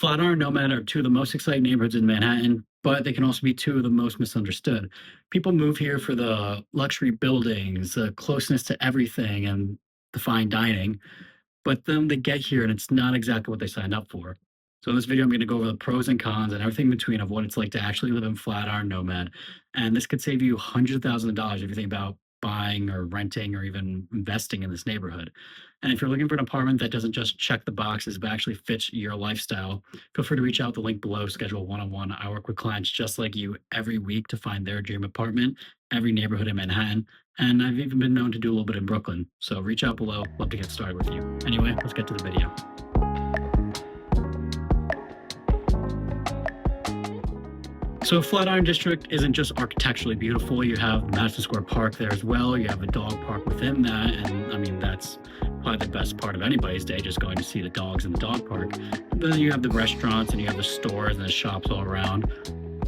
Flatiron and NoMad are two of the most exciting neighborhoods in Manhattan, but they can also be two of the most misunderstood. People move here for the luxury buildings, the closeness to everything, and the fine dining, but then they get here and it's not exactly what they signed up for. So in this video, I'm going to go over the pros and cons and everything in between of what it's like to actually live in Flatiron Nomad. And this could save you hundreds of thousands of dollars if you think about buying or renting or even investing in this neighborhood. And if you're looking for an apartment that doesn't just check the boxes, but actually fits your lifestyle, feel free to reach out the link below, schedule a one-on-one. I work with clients just like you every week to find their dream apartment, every neighborhood in Manhattan. And I've even been known to do a little bit in Brooklyn. So reach out below. Love to get started with you. Anyway, let's get to the video. So Flatiron District isn't just architecturally beautiful. You have Madison Square Park there as well. You have a dog park within that. And I mean, that's probably the best part of anybody's day, just going to see the dogs in the dog park. But then you have the restaurants and you have the stores and the shops all around.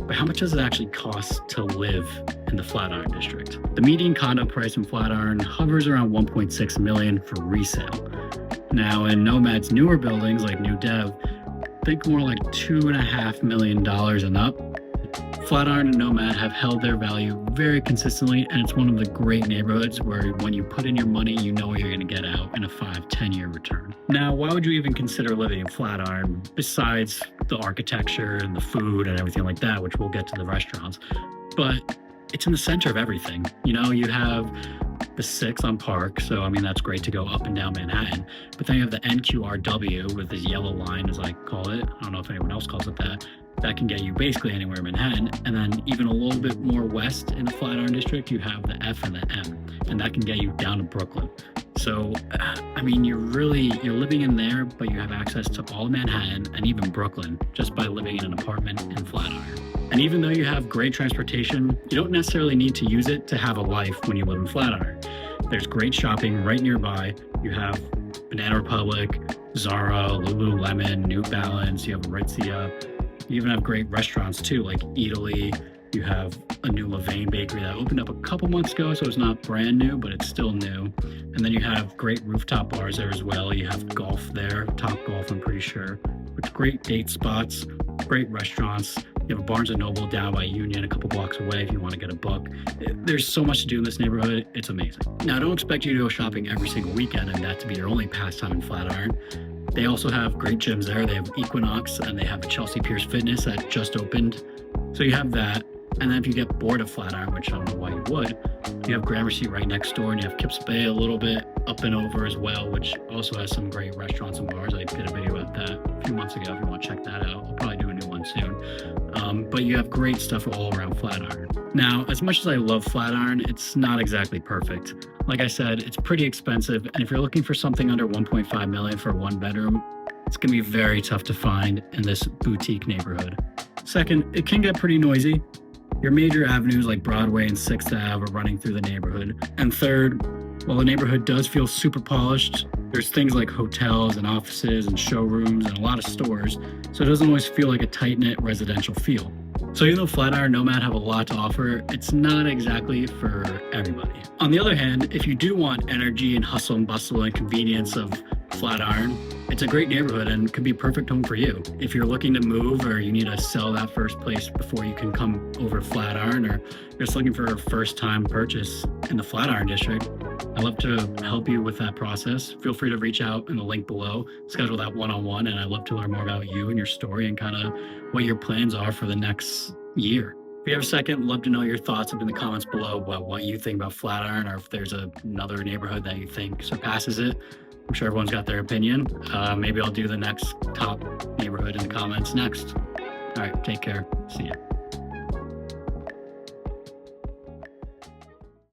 But how much does it actually cost to live in the Flatiron District? The median condo price in Flatiron hovers around $1.6 million for resale. Now in Nomad's newer buildings like New Dev, think more like $2.5 million and up. Flatiron and Nomad have held their value very consistently, and it's one of the great neighborhoods where when you put in your money, you know what you're going to get out in a 5-10 year return. Now, why would you even consider living in Flatiron besides the architecture and the food and everything like that, which we'll get to the restaurants? But it's in the center of everything. You know, you have the 6 on Park, so I mean, that's great to go up and down Manhattan. But then you have the NQRW with this yellow line, as I call it. I don't know if anyone else calls it that. That can get you basically anywhere in Manhattan. And then even a little bit more west in the Flatiron District, you have the F and the M, and that can get you down to Brooklyn. So, I mean, you're living in there, but you have access to all Manhattan and even Brooklyn just by living in an apartment in Flatiron. And even though you have great transportation, you don't necessarily need to use it to have a life when you live in Flatiron. There's great shopping right nearby. You have Banana Republic, Zara, Lululemon, New Balance, you have Aritzia. You even have great restaurants too, like Italy. You have a new Levain bakery that opened up a couple months ago, so it's not brand new, but it's still new. And then you have great rooftop bars there as well. You have golf there, Top Golf, I'm pretty sure, with great date spots, great restaurants. You have a Barnes & Noble down by Union, a couple blocks away if you want to get a book. There's so much to do in this neighborhood. It's amazing. Now, I don't expect you to go shopping every single weekend and that to be your only pastime in Flatiron. They also have great gyms there. They have Equinox and they have the Chelsea Pierce Fitness that just opened. So you have that. And then if you get bored of Flatiron, which I don't know why you would, you have Gramercy right next door, and you have Kips Bay a little bit up and over as well, which also has some great restaurants and bars. I did a video about that a few months ago if you want to check that out. I'll probably do a new one soon. But you have great stuff all around Flatiron. Now, as much as I love Flatiron, it's not exactly perfect. Like I said, it's pretty expensive, and if you're looking for something under $1.5 million for a 1-bedroom, it's going to be very tough to find in this boutique neighborhood. Second, it can get pretty noisy. Your major avenues like Broadway and 6th Ave are running through the neighborhood. And third, while the neighborhood does feel super polished, there's things like hotels and offices and showrooms and a lot of stores, so it doesn't always feel like a tight-knit residential feel. So even though Flatiron and Nomad have a lot to offer, it's not exactly for everybody. On the other hand, if you do want energy and hustle and bustle and convenience of Flatiron, it's a great neighborhood and could be a perfect home for you. If you're looking to move or you need to sell that first place before you can come over to Flatiron, or you're just looking for a first-time purchase in the Flatiron District, I'd love to help you with that process. Feel free to reach out in the link below, schedule that one-on-one, and I'd love to learn more about you and your story and kind of what your plans are for the next year. If you have a second, love to know your thoughts up in the comments below about what you think about Flatiron, or if there's another neighborhood that you think surpasses it. I'm sure everyone's got their opinion. Maybe I'll do the next top neighborhood in the comments next. All right, take care. See ya.